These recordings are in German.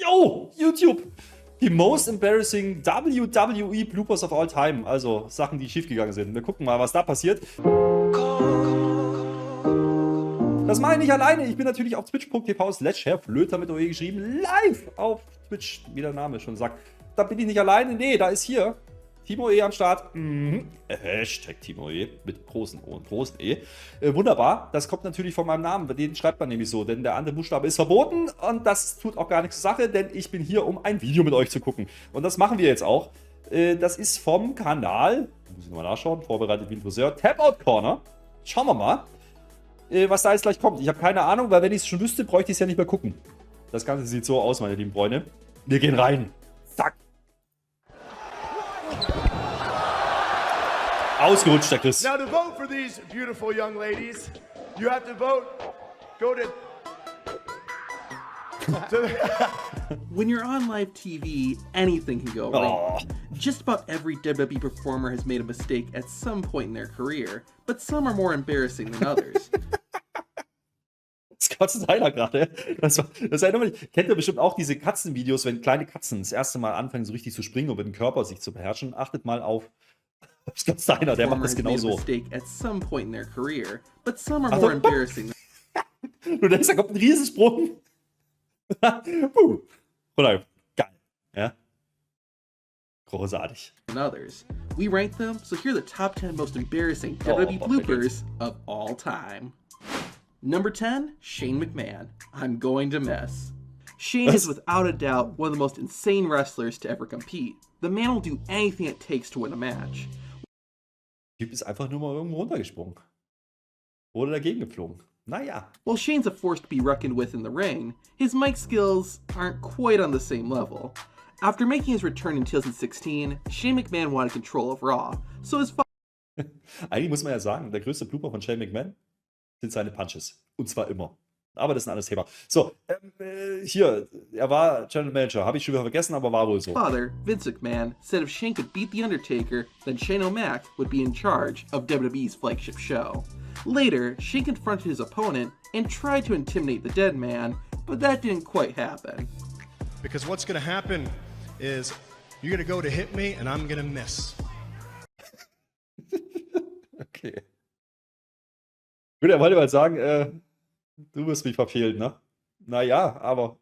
Yo, YouTube! Die most embarrassing WWE Bloopers of all time. Also Sachen, die schiefgegangen sind. Wir gucken mal, was da passiert. Das mache ich nicht alleine. Ich bin natürlich auf twitch.tv/herrflöter mit OE geschrieben. Live auf Twitch, wie der Name schon sagt. Da bin ich nicht alleine. Nee, da ist hier Timo E am Start. Hashtag Timo E mit großen O und großen E. Wunderbar. Das kommt natürlich von meinem Namen. Den schreibt man nämlich so, denn der andere Buchstabe ist verboten. Und das tut auch gar nichts zur Sache, denn ich bin hier, um ein Video mit euch zu gucken. Und das machen wir jetzt auch. Das ist vom Kanal, muss ich nochmal nachschauen, vorbereitet wie ein Friseur, Tapout Corner. Schauen wir mal, was da jetzt gleich kommt. Ich habe keine Ahnung, weil wenn ich es schon wüsste, bräuchte ich es ja nicht mehr gucken. Das Ganze sieht so aus, meine lieben Freunde. Wir gehen rein. Zack. Ausgerutscht, der Chris. Now to vote for these beautiful young ladies, you have to vote. Go to When you're on live TV, anything can go wrong. Just about every WWE performer has made a mistake at some point in their career, but some are more embarrassing than others. Scott Steiner gerade. Kennt ihr bestimmt auch diese Katzenvideos, wenn kleine Katzen das erste Mal anfangen, so richtig zu springen und mit dem Körper sich zu beherrschen. Achtet mal auf Scott Steiner, der macht das genau so. At some point in their career, but some are more embarrassing. Du denkst, da kommt ein Riesensprung. Oder geil. Ja. Großartig. Than others. We rank them, so here are the top 10 most embarrassing WWE bloopers of all time. Number 10, Shane McMahon. I'm going to miss. Shane is without a doubt one of the most insane wrestlers to ever compete. The man will do anything it takes to win a match. Der Typ ist einfach nur mal irgendwo runtergesprungen. Oder dagegen geflogen. Naja. While Shane's a force to be reckoned with in the ring, his mic skills aren't quite on the same level. After making his return in 2016, Shane McMahon wanted control of Raw, so his Eigentlich muss man ja sagen, der größte Blooper von Shane McMahon sind seine Punches. Und zwar immer. Aber das ist ein anderes Thema. So, hier, er war General Manager. Habe ich schon wieder vergessen, aber war wohl so. father, Vince McMahon, said if Shane could beat The Undertaker, then Shane O'Mac would be in charge of WWE's flagship show. Later, Shane confronted his opponent and tried to intimidate the dead man, but that didn't quite happen. because what's going to happen is you're going to go to hit me and I'm going to miss. Okay. Gut, er wollte mal sagen, du wirst mich verfehlen, ne? Naja, aber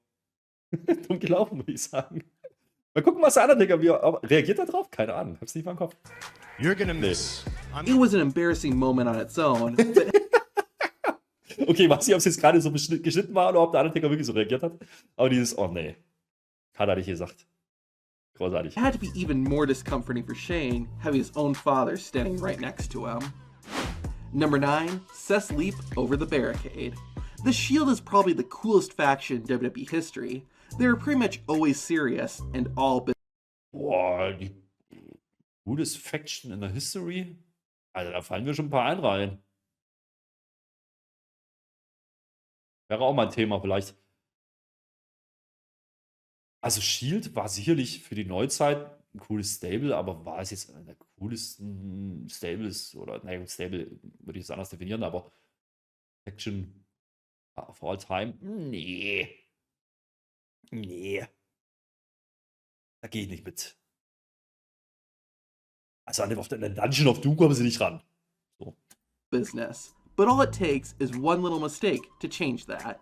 dumm gelaufen, würde ich sagen. Mal gucken, was der Undertaker reagiert da drauf? Keine Ahnung, hab's nicht mal im Kopf. You're going to miss. It was an embarrassing moment on its own, but Okay, weiß nicht, ob es jetzt gerade so geschnitten war oder ob der Undertaker wirklich so reagiert hat. Aber dieses, oh nee, hat er nicht gesagt. Großartig. it had to be even more discomforting for Shane having his own father standing right next to him. Number 9, Seth's leap over the barricade. The Shield is probably the coolest faction in WWE history. They're pretty much always serious and all business. Boah, die coolest Faction in der History? Also da fallen mir schon ein paar ein rein. Wäre auch mal ein Thema vielleicht. Also Shield war sicherlich für die Neuzeit ein cooles Stable, aber war es jetzt einer der coolsten Stables oder, naja, Stable würde ich es anders definieren, aber Faction of all time? Nee. Nee. Da gehe ich nicht mit. Also auf der Dungeon of Doom kommen sie nicht ran. So. business. But all it takes is one little mistake to change that.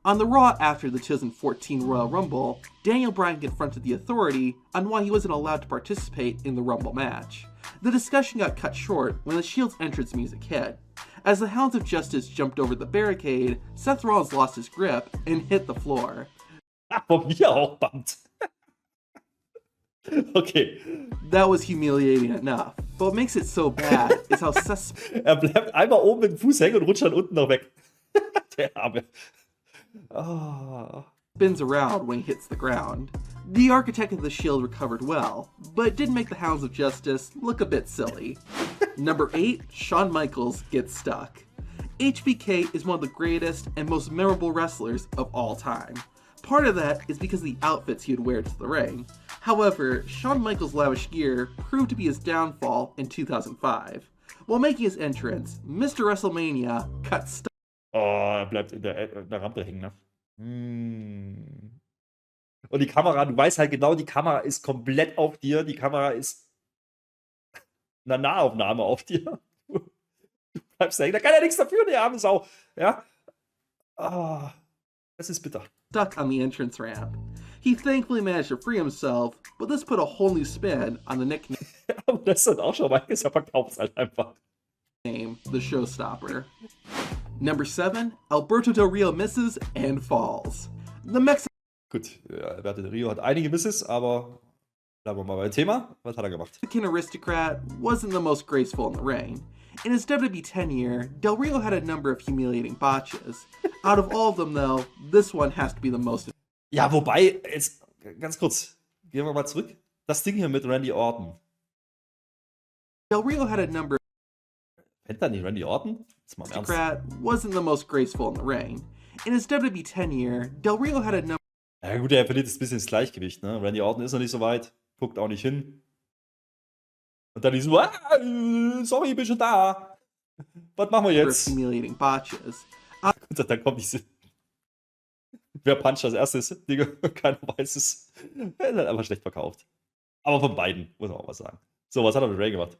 On the Raw after the 2014 Royal Rumble, Daniel Bryan confronted the Authority on why he wasn't allowed to participate in the Rumble match. The discussion got cut short when the Shield's entrance music hit. As the Hounds of Justice jumped over the barricade, Seth Rollins lost his grip and hit the floor. Von mir auch Band. Okay. That was humiliating enough, but what makes it so bad is how Seth Er bleibt einmal oben mit dem Fuß hängen und rutscht dann unten noch weg. Der Arme. Oh. spins around when he hits the ground. The Architect of the Shield recovered well, but did make the Hounds of Justice look a bit silly. Number 8, Shawn Michaels gets stuck. HBK is one of the greatest and most memorable wrestlers of all time. Part of that is because of the outfits he would wear to the ring. However, Shawn Michaels' lavish gear proved to be his downfall in 2005. While making his entrance, Mr. WrestleMania got stuck. Oh, er bleibt in der Rampe hängen, ne? Und die Kamera, du weißt halt genau, die Kamera ist komplett auf dir. Die Kamera ist eine Nahaufnahme auf dir. Du bleibst da hängen. Da kann ja nichts dafür, die arme Sau. Ja. Ah, das ist bitter. stuck on the entrance ramp. He thankfully managed to free himself, but this put a whole new spin on the nickname, Aber das ist dann auch schon mal gesagt, er verkauft es halt einfach. the Showstopper. Number 7, Alberto Del Rio misses and falls. The Mexican Gut, ja, Alberto Del Rio hat einige Misses, aber bleiben wir mal beim Thema. Was hat er gemacht? aristocrat wasn't the most graceful in the ring. In his WWE tenure, Del Rio had a number of humiliating botches. Out of all of them, though, this one has to be the most. Ja, wobei, jetzt ganz kurz, gehen wir mal zurück. Das Ding hier mit Randy Orton. Del Rio had a number Kennt er nicht Randy Orton? Jetzt mal im Ernst. aristocrat wasn't the most graceful in the ring. In his WWE tenure, Del Rio had a number Ja gut, er verliert jetzt ein bisschen das Gleichgewicht, ne? Randy Orton ist noch nicht so weit, guckt auch nicht hin. Und dann ist so, sorry, ich bin schon da. Was machen wir of jetzt? humiliating botches. Und dann kommt diese. Wer puncht als erstes? Digga, keiner weiß es. Er ist halt einfach schlecht verkauft. Aber von beiden, muss man auch was sagen. So, was hat er mit Ray gemacht?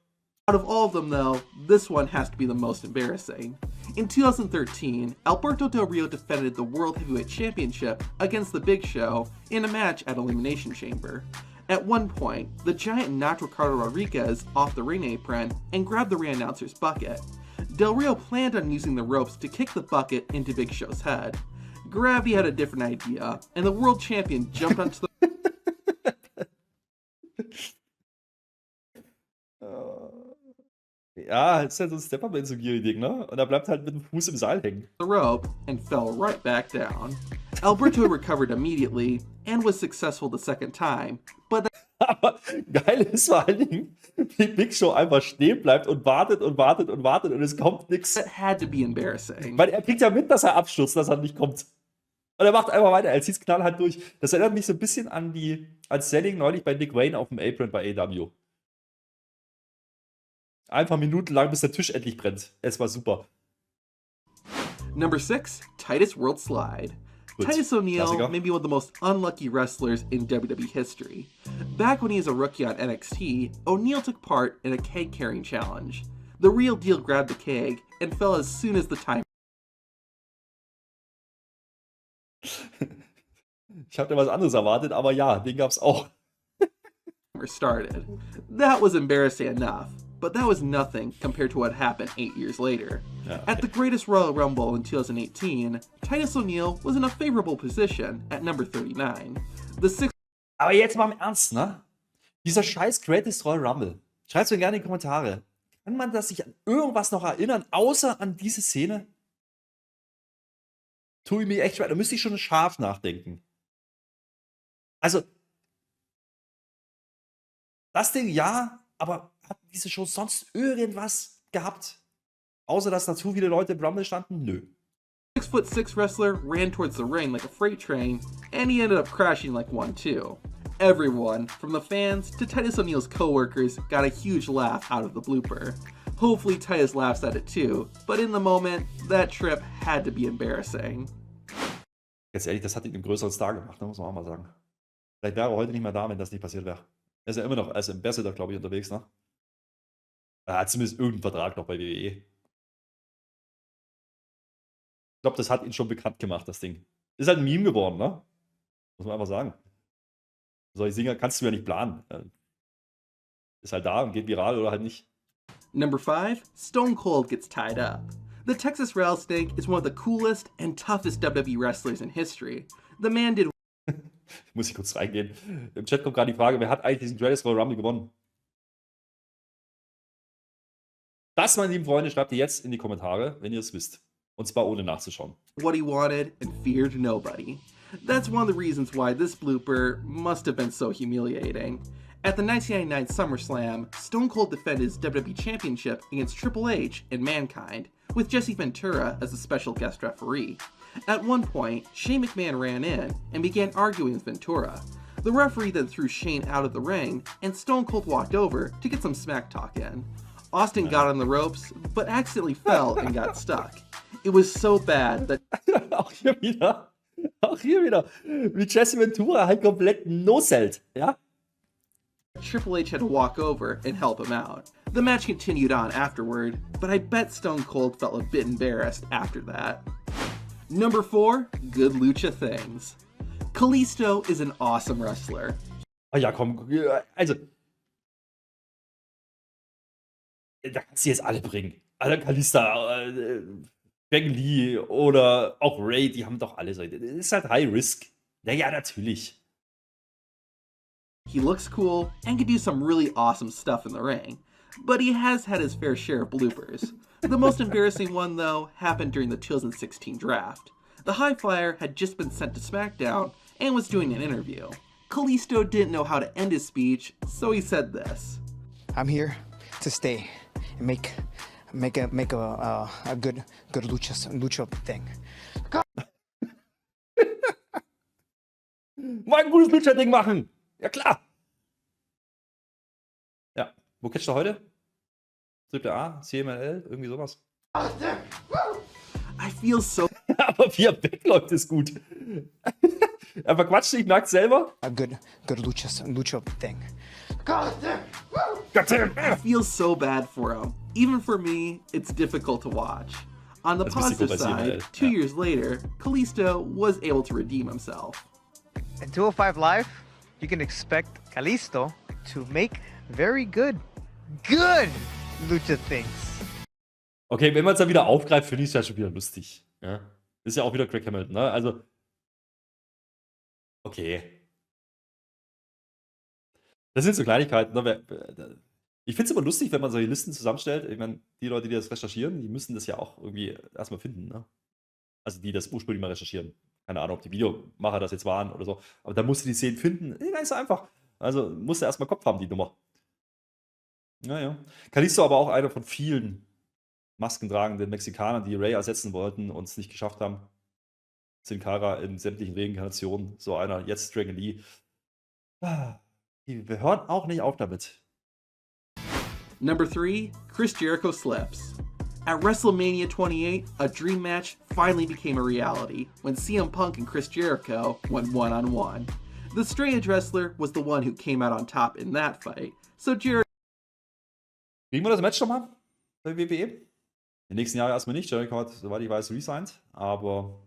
Out of all of them, though, this one has to be the most embarrassing. In 2013, Alberto Del Rio defended the World Heavyweight Championship against The Big Show in a match at Elimination Chamber. At one point, the Giant knocked Ricardo Rodriguez off the ring apron and grabbed the ring announcer's bucket. Del Rio planned on using the ropes to kick the bucket into Big Show's head. Gravity had a different idea, and the world champion jumped onto the Ja, ist halt so ein Step-Up so Ding, ne? Und er bleibt halt mit dem Fuß im Seil hängen. rope and fell right back down. Alberto recovered immediately and was successful the second time, but Aber geil ist vor allen Dingen, wie Big Show einfach stehen bleibt und wartet und wartet und wartet und es kommt nichts. that had to be embarrassing. Weil er kriegt ja mit, dass er abstürzt, dass er nicht kommt. Und er macht einfach weiter, er zieht es knallhart durch. Das erinnert mich so ein bisschen an als Selling neulich bei Nick Wayne auf dem Apron bei AEW. Einfach minutenlang, bis der Tisch endlich brennt. Es war super. Number 6, Titus World Slide. Gut. Titus O'Neil Klassiker. may be one of the most unlucky wrestlers in WWE history. Back when he was a rookie on NXT, O'Neil took part in a keg carrying challenge. The real deal grabbed the keg and fell as soon as the timer Ich habe da was anderes erwartet, aber ja, den gab's auch. started. That was embarrassing enough, but that was nothing compared to what happened 8 years later. Yeah, At the Greatest Royal Rumble in 2018, Titus O'Neil was in a favorable position at number 39. The six Aber jetzt mal im Ernst, ne? Dieser scheiß Greatest Royal Rumble. Schreibt's mir gerne in die Kommentare. Kann man das sich an irgendwas noch erinnern, außer an diese Szene? Tue ich mir echt schwer. Da müsste ich schon scharf nachdenken. Also, das Ding ja, aber hat diese Show sonst irgendwas gehabt? Außer dass da zu viele Leute im Rumble standen? Nö. 6'6" wrestler ran towards the ring like a freight train, and he ended up crashing like one too. Everyone, from the fans to Titus O'Neil's co-workers, got a huge laugh out of the blooper. Hopefully Titus laughs at it too, but in the moment, that trip had to be embarrassing. Jetzt ehrlich, das hat ihn einen größeren Star gemacht, ne? Muss man auch mal sagen. Vielleicht wäre er heute nicht mehr da, wenn das nicht passiert wäre. Er ist ja immer noch als Ambassador, glaube ich, unterwegs, ne? Er hat zumindest irgendeinen Vertrag noch bei WWE. Ich glaube, das hat ihn schon bekannt gemacht, das Ding. Ist halt ein Meme geworden, ne? Muss man einfach sagen. Solche Dinger kannst du ja nicht planen. Ist halt da und geht viral oder halt nicht. Number 5, Stone Cold gets tied up. The Texas Rattlesnake is one of the coolest and toughest WWE wrestlers in history. The man did Muss ich kurz reingehen. Im Chat kommt gerade die Frage, wer hat eigentlich diesen Greatest Royal Rumble gewonnen? Das, meine lieben Freunde, schreibt ihr jetzt in die Kommentare, wenn ihr es wisst. Und zwar ohne nachzuschauen. what he wanted and feared nobody. That's one of the reasons why this blooper must have been so humiliating. At the 1999 SummerSlam, Stone Cold defended his WWE Championship against Triple H and Mankind, with Jesse Ventura as a special guest referee. At one point, Shane McMahon ran in and began arguing with Ventura. The referee then threw Shane out of the ring, and Stone Cold walked over to get some smack talk in. Austin got on the ropes, but accidentally fell and got stuck. It was so bad that Auch hier wieder Auch hier wieder. Wie Jesse Ventura halt komplett no-sellt. Ja? Triple H had to walk over and help him out. The match continued on afterward, but I bet Stone Cold felt a bit embarrassed after that. Number 4, good lucha things. Kalisto is an awesome wrestler. Ah ja, komm. Also. Da kannst du jetzt alle bringen. Alle Kalista, Dragon Lee oder auch Ray, die haben doch alle so. Das ist halt High Risk. Ja, natürlich. He looks cool and can do some really awesome stuff in the ring, but he has had his fair share of bloopers. The most embarrassing one, though, happened during the 2016 draft. The High Flyer had just been sent to SmackDown and was doing an interview. Kalisto didn't know how to end his speech, so he said this. I'm here to stay and make a good lucha thing. Mal ein gutes Lucha-Ding machen. Ja, klar. Ja. Wo catcht er heute? AAA, CMLL, irgendwie sowas. I feel so Aber wie er wegläuft, ist gut. Er verquatscht sich, merkt selber. A good lucha thing. I feel so bad for him. Even for me, it's difficult to watch. On the That's mystical positive by CMLL, side, 2 yeah. years later, Kalisto was able to redeem himself. In 205 Live, you can expect Kalisto to make very good lucha things. Okay, wenn man es dann wieder aufgreift, finde ich es ja schon wieder lustig. Ja? Ist ja auch wieder Greg Hamilton, ne? Also. Okay. Das sind so Kleinigkeiten. Ne? Ich finde es immer lustig, wenn man solche Listen zusammenstellt. Ich meine, die Leute, die das recherchieren, die müssen das ja auch irgendwie erstmal finden. Ne? Also die das ursprünglich mal recherchieren. Keine Ahnung, ob die Videomacher das jetzt waren oder so. Aber da musst du die Szenen finden. Gar nicht so einfach. Also musst du erstmal Kopf haben, die Nummer. Naja. Kalisto aber auch einer von vielen maskentragenden Mexikanern, die Ray ersetzen wollten und es nicht geschafft haben. Sin Cara in sämtlichen Reinkarnationen. So einer, jetzt Dragon Lee. Wir hören auch nicht auf damit. Number 3, Chris Jericho slips. At WrestleMania 28, a dream match finally became a reality when CM Punk and Chris Jericho went one-on-one. The straight edge wrestler was the one who came out on top in that fight, so Jericho Kriegen wir das Match schon mal bei WWE? Die nächsten Jahre erstmal nicht. Jericho hat, soweit ich weiß, resigned. Aber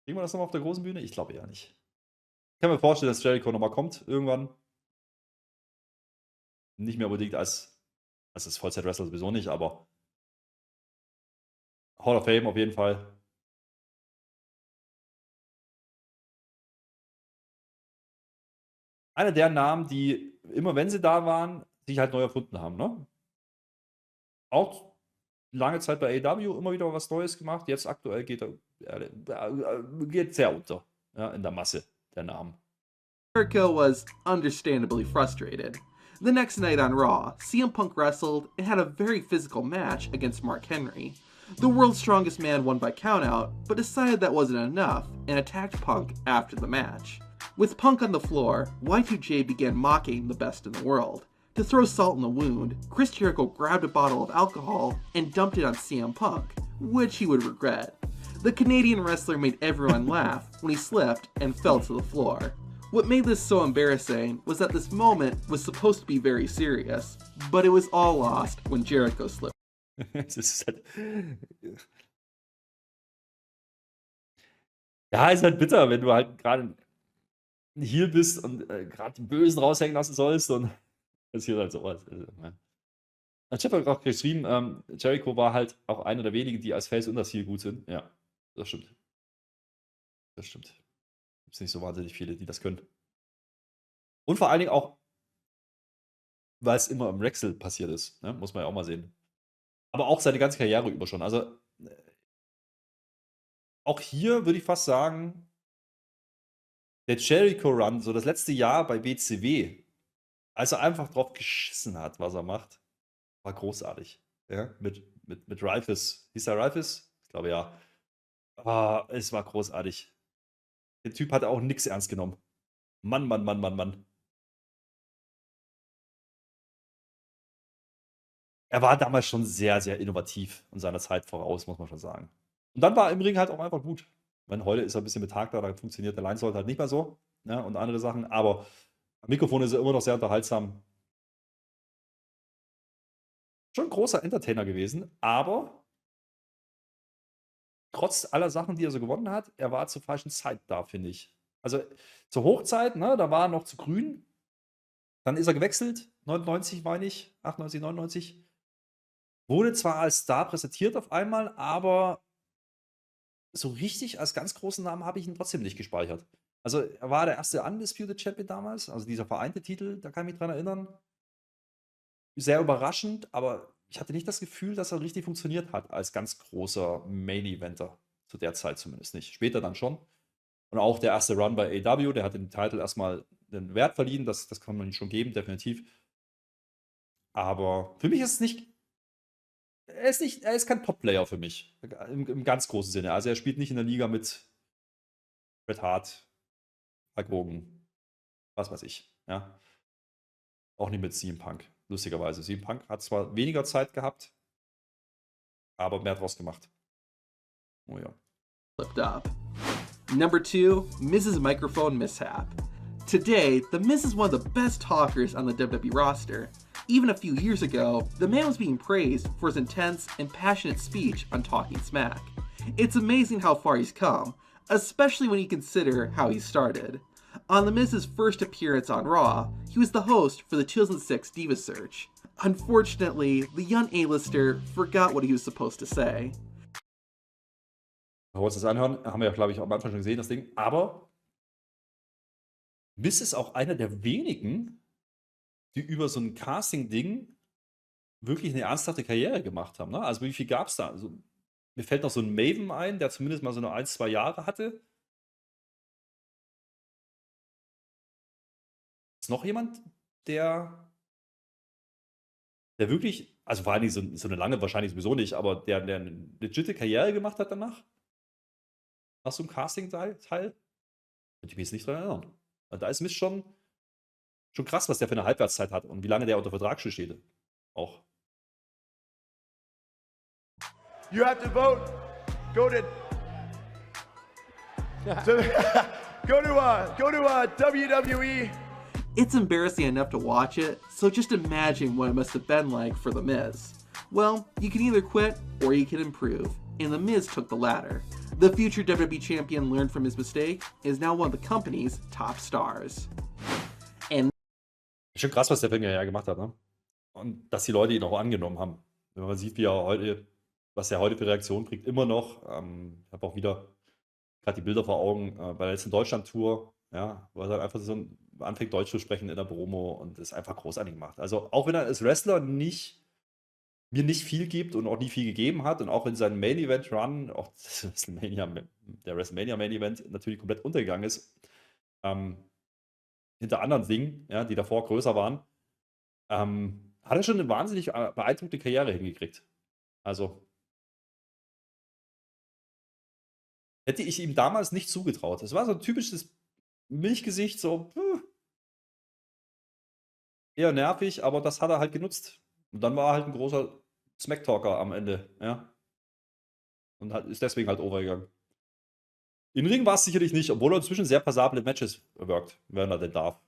kriegen wir das nochmal auf der großen Bühne? Ich glaube eher nicht. Ich kann mir vorstellen, dass Jericho nochmal kommt irgendwann. Nicht mehr unbedingt als das Vollzeit-Wrestler sowieso nicht, aber Hall of Fame auf jeden Fall. Einer der Namen, die immer, wenn sie da waren, sich halt neu erfunden haben, ne? Auch lange Zeit bei AEW immer wieder was Neues gemacht. Jetzt aktuell geht sehr unter, ja, in der Masse der Namen. was understandably frustrated. The next night on Raw, CM Punk wrestled and had a very physical match against Mark Henry. The world's strongest man won by countout, but decided that wasn't enough and attacked Punk after the match. With Punk on the floor, Y2J began mocking the best in the world. To throw salt in the wound, Chris Jericho grabbed a bottle of alcohol and dumped it on CM Punk, which he would regret. The Canadian wrestler made everyone laugh when he slipped and fell to the floor. What made this so embarrassing was that this moment was supposed to be very serious, but it was all lost when Jericho slipped. Es ist halt. Ja, ist halt bitter, wenn du halt gerade ein Heel bist und gerade den Bösen raushängen lassen sollst und passiert halt sowas. Also, ja. Chef hat auch geschrieben, Jericho war halt auch einer der wenigen, die als Face und als Heel gut sind. Ja, das stimmt. Das stimmt. Gibt es nicht so wahnsinnig viele, die das können. Und vor allen Dingen auch, weil es immer im Wrestle passiert ist. Ne? Muss man ja auch mal sehen. Aber auch seine ganze Karriere über schon. Also auch hier würde ich fast sagen, der Jericho-Run, so das letzte Jahr bei WCW, als er einfach drauf geschissen hat, was er macht, war großartig. Ja? Mit Rifus. Hieß er Rifus? Ich glaube ja. Es war großartig. Der Typ hat auch nichts ernst genommen. Mann, Mann, Mann, Mann, Mann. Er war damals schon sehr, sehr innovativ und seiner Zeit voraus, muss man schon sagen. Und dann war er im Ring halt auch einfach gut. Ich meine, heute ist er ein bisschen betagter, da funktioniert der Lineshold halt nicht mehr so, ne, und andere Sachen, aber am Mikrofon ist er immer noch sehr unterhaltsam. Schon 'n großer Entertainer gewesen, aber trotz aller Sachen, die er so gewonnen hat, er war zur falschen Zeit da, finde ich. Also, zur Hochzeit, ne, da war er noch zu grün. Dann ist er gewechselt, 99 meine ich, 98, 99. Wurde zwar als Star präsentiert auf einmal, aber so richtig als ganz großen Namen habe ich ihn trotzdem nicht gespeichert. Also, er war der erste Undisputed Champion damals, also dieser vereinte Titel, da kann ich mich dran erinnern. Sehr überraschend, aber ich hatte nicht das Gefühl, dass er richtig funktioniert hat als ganz großer Main-Eventer. Zu der Zeit zumindest nicht. Später dann schon. Und auch der erste Run bei AEW, der hat dem Titel erstmal den Wert verliehen, das kann man ihm schon geben, definitiv. Aber für mich ist es nicht er ist kein Top-Player für mich, im ganz großen Sinne. Also, er spielt nicht in der Liga mit Bret Hart, Hulk Hogan, was weiß ich, ja. Auch nicht mit CM Punk, lustigerweise. CM Punk hat zwar weniger Zeit gehabt, aber mehr draus gemacht. Oh ja. Flipped up. Number 2, Miz's microphone mishap. Today, The Miz is one of the best talkers on the WWE roster. Even a few years ago, the man was being praised for his intense and passionate speech on Talking Smack. It's amazing how far he's come, especially when you consider how he started. On The Miz's first appearance on Raw, he was the host for the 2006 Diva Search. Unfortunately, the young A-lister forgot what he was supposed to say. Wenn wir uns das anhören, haben wir ja, glaube ich, am Anfang schon gesehen, das Ding. Aber Miz ist auch einer der wenigen, die über so ein Casting-Ding wirklich eine ernsthafte Karriere gemacht haben. Ne? Also wie viel gab es da? Also, mir fällt noch so ein Maven ein, der zumindest mal so eine 1, 2 Jahre hatte. Ist noch jemand, der wirklich, also vor allen Dingen so eine lange wahrscheinlich sowieso nicht, aber der eine legitime Karriere gemacht hat danach? Nach so einem Casting-Teil? Könnte ich mich jetzt nicht dran erinnern. Also da ist Miz schon krass, was der für eine Halbwertszeit hat und wie lange der unter Vertrag schon steht. Auch. You have to vote. Go to WWE. It's embarrassing enough to watch it, so just imagine what it must have been like for The Miz. Well, you can either quit or you can improve, and The Miz took the latter. The future WWE champion learned from his mistake, is now one of the company's top stars. Schon krass, was der Film ja gemacht hat, ne? Und dass die Leute ihn auch angenommen haben. Wenn man sieht, was er heute für Reaktionen kriegt, immer noch. Ich habe auch wieder gerade die Bilder vor Augen bei der letzten Deutschland-Tour, ja, wo er dann einfach anfängt, Deutsch zu sprechen in der Promo und es einfach großartig macht. Also auch wenn er als Wrestler mir nicht viel gibt und auch nie viel gegeben hat und auch in seinem Main-Event-Run, auch der WrestleMania Main-Event natürlich komplett untergegangen ist, hinter anderen Dingen, ja, die davor größer waren, hat er schon eine wahnsinnig beeindruckende Karriere hingekriegt. Also hätte ich ihm damals nicht zugetraut. Es war so ein typisches Milchgesicht, so eher nervig, aber das hat er halt genutzt. Und dann war er halt ein großer Smacktalker am Ende, ja. Und ist deswegen halt overgegangen. Im Ring war es sicherlich nicht, obwohl er inzwischen sehr passable Matches wirkt, wenn er denn darf.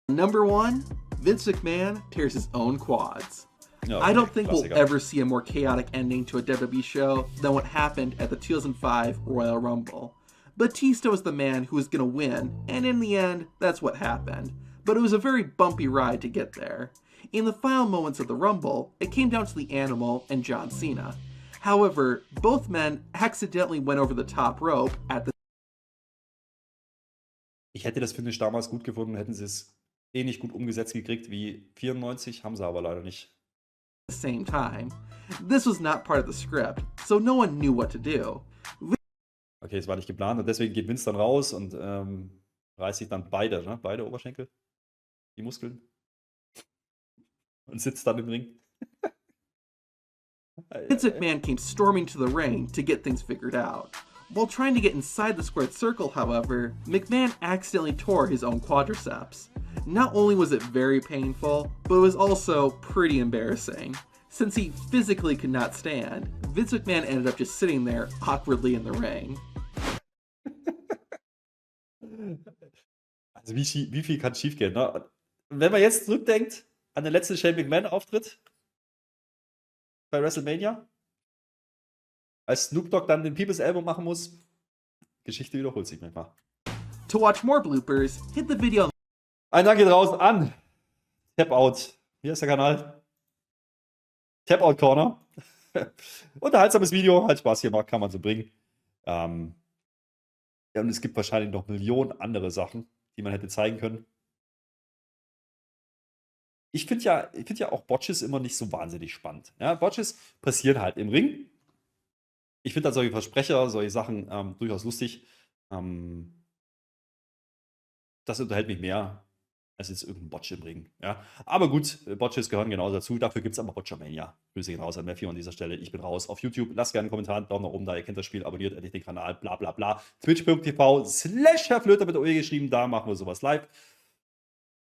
Number 1, Vince McMahon tears his own quads. Ja, I don't think we'll Klassiker. ever see a more chaotic ending to a WWE show than what happened at the 2005 Royal Rumble. Batista was the man who was gonna win, and in the end, that's what happened. But it was a very bumpy ride to get there. In the final moments of the Rumble, it came down to the Animal and John Cena. However, both men accidentally went over the top rope at the Ich hätte das Finish damals gut gefunden, hätten sie es ähnlich gut umgesetzt gekriegt wie 94, haben sie aber leider nicht. same time. This was not part of the script, so no one knew what to do. Okay, es war nicht geplant und deswegen geht Vince dann raus und reißt sich dann beide Oberschenkel, die Muskeln und sitzt dann im Ring. Vince McMahon came storming to the ring to get things figured out. While trying to get inside the squared circle, however, McMahon accidentally tore his own quadriceps. Not only was it very painful, but it was also pretty embarrassing. Since he physically could not stand, Vince McMahon ended up just sitting there awkwardly in the ring. Also wie viel kann schief gehen, ne? Wenn man jetzt zurückdenkt an den letzten Shane McMahon-Auftritt bei WrestleMania, als Snoop Dogg dann den People's Elbow machen muss, Geschichte wiederholt sich manchmal. To watch more bloopers, hit the video. Ein Dank geht raus an Tap Out. Hier ist der Kanal. Tap Out Corner. Unterhaltsames Video, hat Spaß gemacht, kann man so bringen. Ja, und es gibt wahrscheinlich noch Millionen andere Sachen, die man hätte zeigen können. Ich finde ja auch Botches immer nicht so wahnsinnig spannend. Ja, Botches passieren halt im Ring. Ich finde da solche Versprecher, solche Sachen durchaus lustig. Das unterhält mich mehr als jetzt irgendein Botch im Ring. Ja. Aber gut, Botches gehören genauso dazu. Dafür gibt es aber Botchamania. Grüße gehen raus an Matthew an dieser Stelle. Ich bin raus auf YouTube. Lasst gerne einen Kommentar, einen Daumen nach oben da. Ihr kennt das Spiel, abonniert endlich den Kanal, bla bla bla. Twitch.tv/Herr Flöter mit OE geschrieben. Da machen wir sowas live.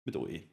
Mit OE.